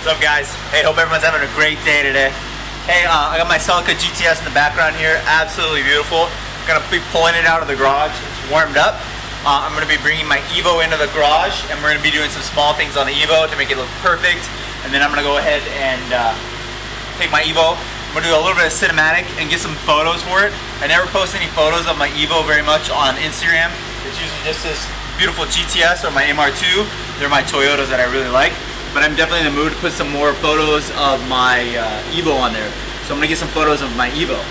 What's up, guys? Hey, hope everyone's having a great day today. Hey, I got my CELICA GTS in the background here. Absolutely beautiful. Gonna be pulling it out of the garage. It's warmed up. I'm gonna be bringing my EVO into the garage, and we're gonna be doing some small things on the EVO to make it look perfect. And then I'm gonna go ahead and take my EVO. I'm gonna do a little bit of cinematic and get some photos for it. I never post any photos of my EVO very much on Instagram. It's usually just this beautiful GTS or my MR2. They're my Toyotas that I really like. But I'm definitely in the mood to put some more photos of my EVO on there. So I'm gonna get some photos of my EVO.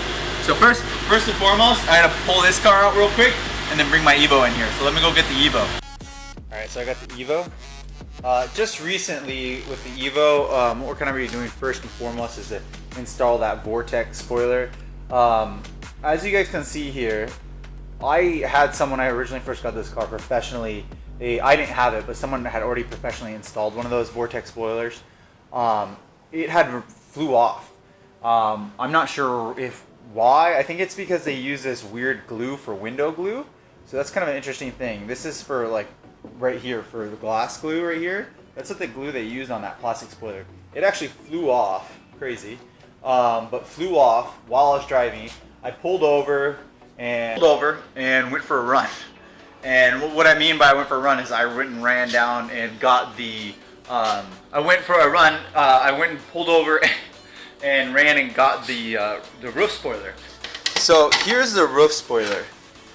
So first and foremost, I gotta pull this car out real quick and then bring my EVO in here. So let me go get the EVO. All right, so I got the EVO. Just recently with the EVO, what we're kind of be doing first and foremost is to install that Vortex spoiler. As you guys can see here, I had someone, I originally first got this car professionally. I didn't have it, but someone had already professionally installed one of those Vortex spoilers. It had flew off. I'm not sure why. I think it's because they use this weird glue for window glue. So that's kind of an interesting thing. This is for like right here for the glass glue right here. That's what the glue they used on that plastic spoiler. It actually flew off, crazy, but flew off while I was driving. I pulled over and went for a run. And what I mean by I went for a run is I went and ran down and got the, I went and pulled over and ran and got the roof spoiler. So here's the roof spoiler,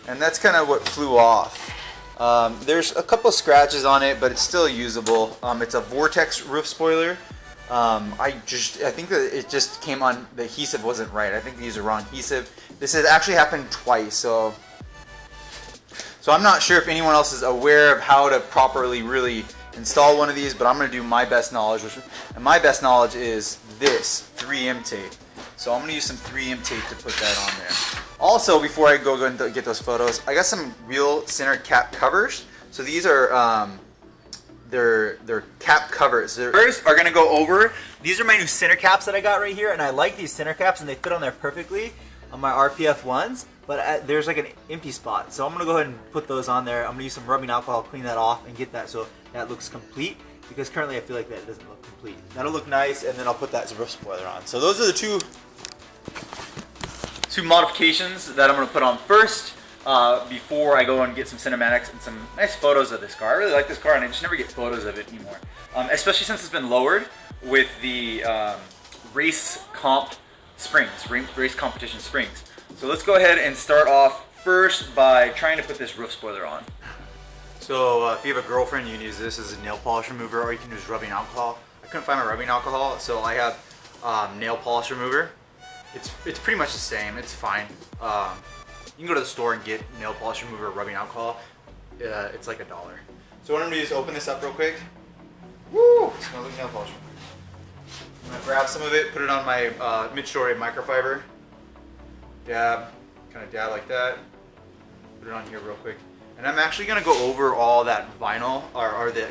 and that's kind of what flew off. There's a couple scratches on it, but it's still usable. It's a Vortex roof spoiler. I think that it just came on, the adhesive wasn't right. I think they used the wrong adhesive. This has actually happened twice, so I'm not sure if anyone else is aware of how to properly really install one of these, but I'm going to do my best knowledge, and my best knowledge is this 3M tape. So I'm going to use some 3M tape to put that on there. Also, before I go and get those photos, I got some real center cap covers. So these are they're cap covers. First are going to go over. These are my new center caps that I got right here, and I like these center caps, and they fit on there perfectly on my RPF ones. But there's like an empty spot, so I'm gonna go ahead and put those on there. I'm gonna use some rubbing alcohol, clean that off, and get that so that looks complete. Because currently I feel like that doesn't look complete. That'll look nice, and then I'll put that roof spoiler on. So those are the two modifications that I'm gonna put on first before I go and get some cinematics and some nice photos of this car. I really like this car, and I just never get photos of it anymore, especially since it's been lowered with the race competition springs. So let's go ahead and start off first by trying to put this roof spoiler on. So if you have a girlfriend, you can use this as a nail polish remover, or you can use rubbing alcohol. I couldn't find my rubbing alcohol, so I have nail polish remover. It's pretty much the same. It's fine. You can go to the store and get nail polish remover or rubbing alcohol. It's like $1. So what I'm gonna do is open this up real quick. Woo! It smells like nail polish. I'm gonna grab some of it, put it on my MITCH DORE microfiber. Dab, kind of dab like that. Put it on here real quick, and I'm actually gonna go over all that vinyl, or the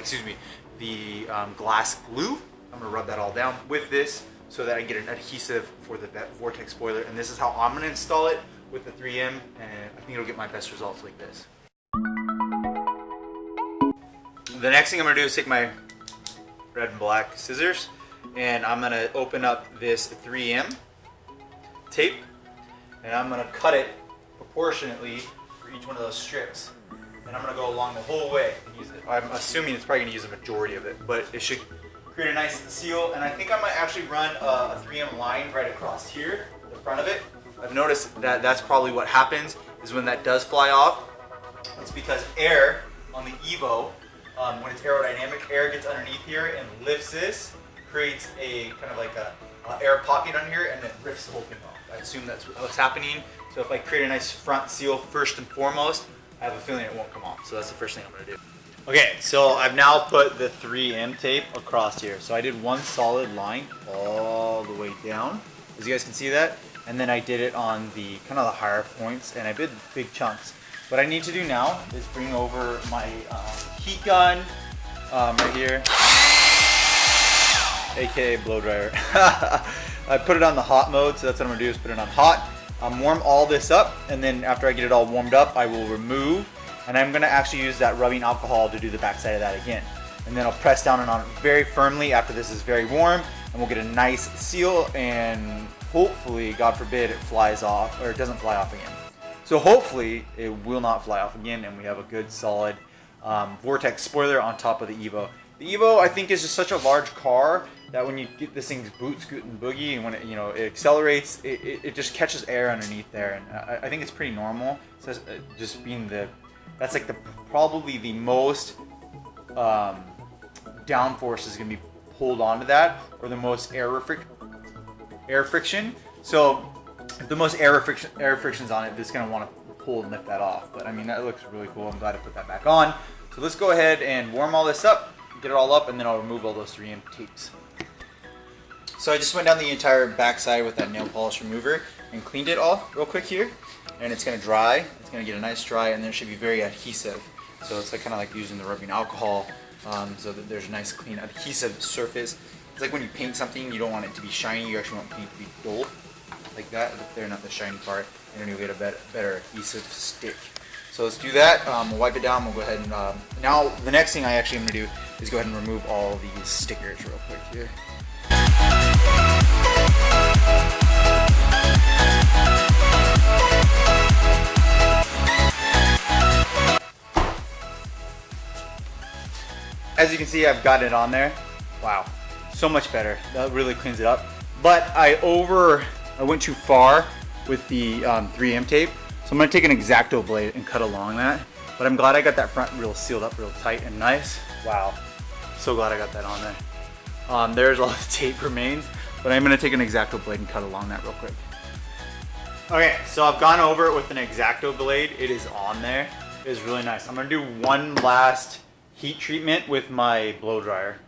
glass glue. I'm gonna rub that all down with this so that I get an adhesive for the Vortex spoiler, and this is how I'm gonna install it with the 3M, and I think it'll get my best results like this. The next thing I'm gonna do is take my red and black scissors, and I'm gonna open up this 3M tape. And I'm going to cut it proportionately for each one of those strips. And I'm going to go along the whole way and use it. I'm assuming it's probably going to use a majority of it, but it should create a nice seal. And I think I might actually run a 3M line right across here, the front of it. I've noticed that that's probably what happens is when that does fly off. It's because air on the EVO, when it's aerodynamic, air gets underneath here and lifts this, creates a kind of like a air pocket on here, and then lifts the whole thing off. I assume that's what's happening. So if I create a nice front seal first and foremost, I have a feeling it won't come off. So that's the first thing I'm going to do. Okay, so I've now put the 3M tape across here. So I did one solid line all the way down, as you guys can see that. And then I did it on the kind of the higher points, and I did big chunks. What I need to do now is bring over my heat gun right here, aka blow dryer. I put it on the hot mode, so that's what I'm gonna do is put it on hot. Warm all this up, and then after I get it all warmed up, I will remove, and I'm gonna actually use that rubbing alcohol to do the backside of that again. and then I'll press down on it very firmly after this is very warm, and we'll get a nice seal, and hopefully, God forbid, it flies off, or it doesn't fly off again. So hopefully it will not fly off again, and we have a good solid Vortex spoiler on top of the EVO. The EVO, I think, is just such a large car that when you get this thing's boot, scoot, and boogie, and when it, it accelerates, it just catches air underneath there, and I think it's pretty normal. So just being that's like probably the most downforce is going to be pulled onto that, or the most air friction. So if the most air friction's on it, it's going to want to pull and lift that off. But I mean, that looks really cool. I'm glad I put that back on. So let's go ahead and warm all this up, get it all up, and then I'll remove all those 3M tapes. So I just went down the entire backside with that nail polish remover and cleaned it off real quick here. And it's going to dry. It's going to get a nice dry, and then it should be very adhesive. So it's like kind of like using the rubbing alcohol, so that there's a nice clean adhesive surface. It's like when you paint something, you don't want it to be shiny. You actually want paint to be dull, like that. Look there, not the shiny part. And then you'll get a better adhesive stick. So let's do that. We'll wipe it down. We'll go ahead and now the next thing I actually am going to do is go ahead and remove all these stickers real quick here. As you can see, I've got it on there. Wow, so much better. That really cleans it up. But I went too far with the 3M tape. So I'm going to take an X-Acto blade and cut along that. But I'm glad I got that front real sealed up real tight and nice. Wow, so glad I got that on there. There's all the tape remains, but I'm going to take an X-Acto blade and cut along that real quick. Okay, so I've gone over it with an X-Acto blade. It is on there. It is really nice. I'm going to do one last heat treatment with my blow dryer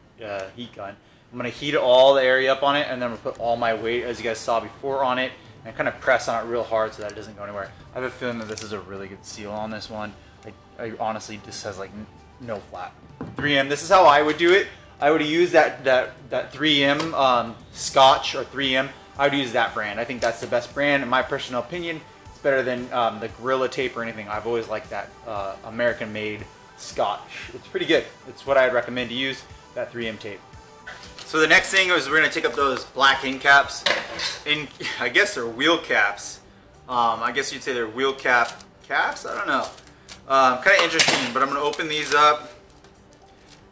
heat gun. I'm going to heat all the area up on it, and then I'm going to put all my weight, as you guys saw before, on it, and kind of press on it real hard so that it doesn't go anywhere. I have a feeling that this is a really good seal on this one. I honestly, this has like no flap. 3M, this is how I would do it. I would use that 3M Scotch or 3M. I would use that brand. I think that's the best brand in my personal opinion. It's better than the Gorilla tape or anything. I've always liked that American-made Scotch. It's pretty good. It's what I'd recommend to use, that 3M tape. So the next thing is we're going to take up those black end caps. I guess they're wheel caps. I guess you'd say they're wheel caps? I don't know. Kind of interesting, but I'm going to open these up.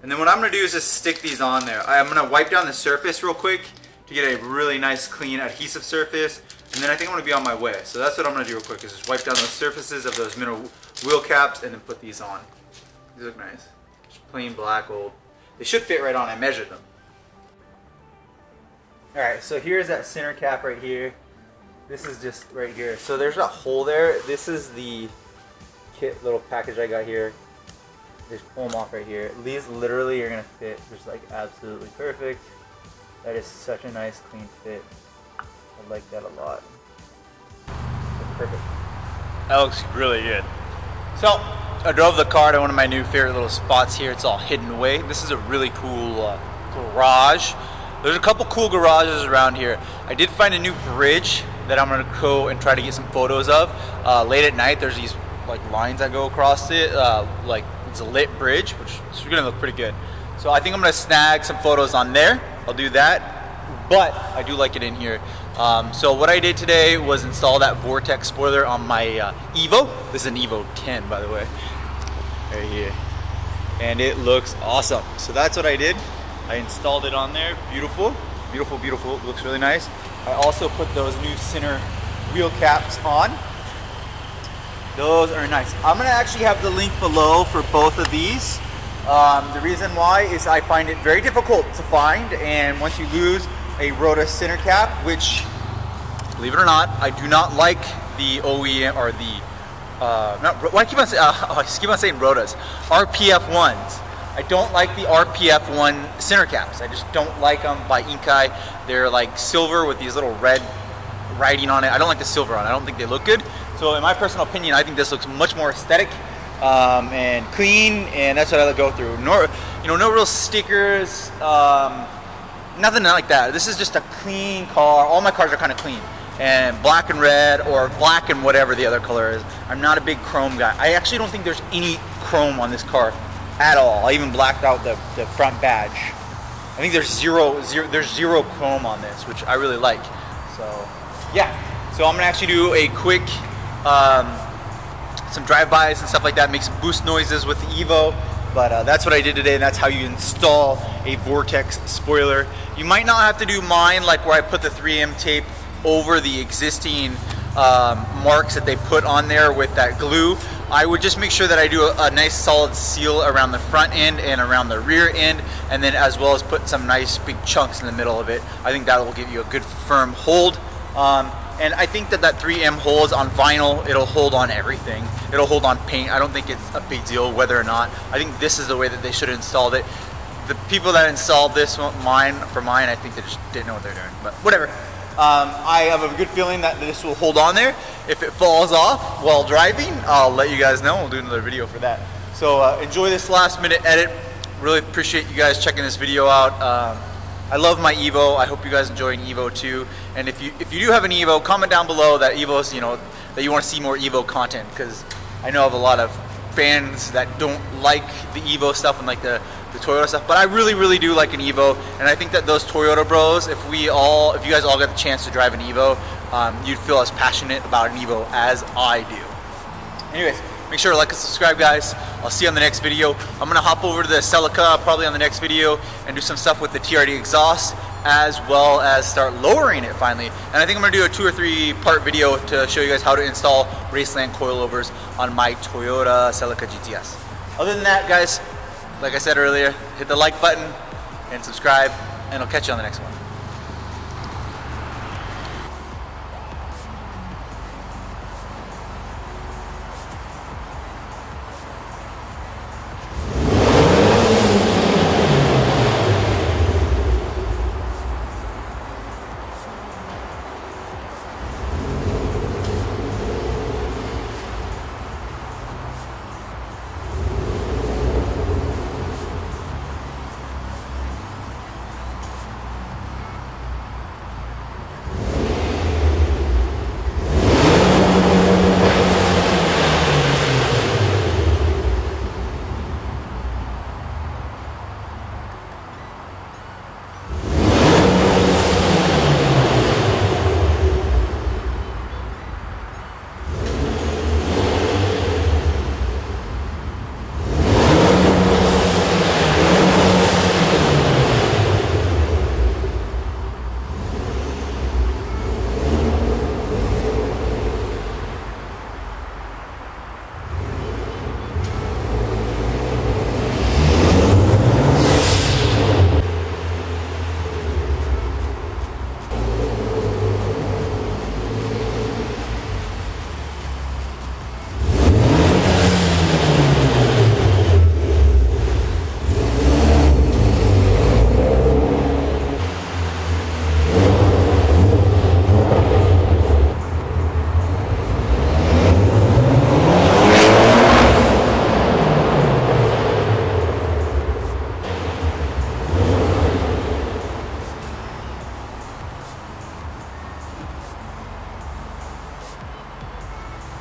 And then what I'm going to do is just stick these on there. I'm going to wipe down the surface real quick to get a really nice clean adhesive surface. And then I think I'm going to be on my way. So that's what I'm going to do real quick, is just wipe down the surfaces of those middle wheel caps and then put these on. These look nice. Just plain black old. They should fit right on. I measured them. Alright, so here's that center cap right here. This is just right here. So there's a hole there. This is the kit little package I got here. Just pull them off right here. These literally are going to fit just like absolutely perfect. That is such a nice clean fit. I like that a lot. Perfect. That looks really good. So I drove the car to one of my new favorite little spots here. It's all hidden away. This is a really cool garage. There's a couple cool garages around here. I did find a new bridge that I'm gonna go and try to get some photos of. Late at night, there's these like lines that go across it. Like it's a lit bridge, which is gonna look pretty good. So I think I'm gonna snag some photos on there. I'll do that. But I do like it in here. So what I did today was install that Vortex spoiler on my EVO. This is an EVO 10, by the way, right here. And it looks awesome. So that's what I did. I installed it on there. Beautiful, beautiful, beautiful. It looks really nice. I also put those new center wheel caps on. Those are nice. I'm gonna actually have the link below for both of these. The reason why is I find it very difficult to find, and once you lose a Rota center cap, which, believe it or not, I do not like the OEM or the I keep on saying Rotas, RPF ones. I don't like the RPF 1 center caps. I just don't like them by Inkai. They're like silver with these little red writing on it. I don't like the silver on it. I don't think they look good. So in my personal opinion, I think this looks much more aesthetic and clean, and that's what I go through. No real stickers, nothing like that. This is just a clean car. All my cars are kind of clean. And black and red, or black and whatever the other color is. I'm not a big chrome guy. I actually don't think there's any chrome on this car at all. I even blacked out the front badge. I think there's zero chrome on this, which I really like. So yeah, so I'm gonna actually do a quick some drive-bys and stuff like that, make some boost noises with the EVO. But that's what I did today, and that's how you install a Vortex spoiler. You might not have to do mine, like where I put the 3M tape over the existing marks that they put on there with that glue. I would just make sure that I do a nice solid seal around the front end and around the rear end, and then as well as put some nice big chunks in the middle of it. I think that will give you a good firm hold. And I think that 3M holds on vinyl, it'll hold on everything. It'll hold on paint. I don't think it's a big deal whether or not. I think this is the way that they should have installed it. The people that installed this for mine, I think they just didn't know what they're doing, but whatever. I have a good feeling that this will hold on there. If it falls off while driving, I'll let you guys know. We'll do another video for that. So enjoy this last minute edit. Really appreciate you guys checking this video out. I love my EVO. I hope you guys enjoy an EVO too. And if you do have an EVO, comment down below that EVO's, that you want to see more EVO content, because I know of a lot of fans that don't like the EVO stuff and like the Toyota stuff, but I really do like an EVO, and I think that those Toyota bros, if you guys all get the chance to drive an EVO, you'd feel as passionate about an EVO as I do. Anyways, make sure to like and subscribe, guys. I'll see you on the next video. I'm gonna hop over to the CELICA probably on the next video and do some stuff with the TRD exhaust, as well as start lowering it finally. And I think I'm gonna do a 2 or 3 part video to show you guys how to install Raceland coilovers on my Toyota CELICA GTS. Other than that, guys, like I said earlier, hit the like button and subscribe, and I'll catch you on the next one.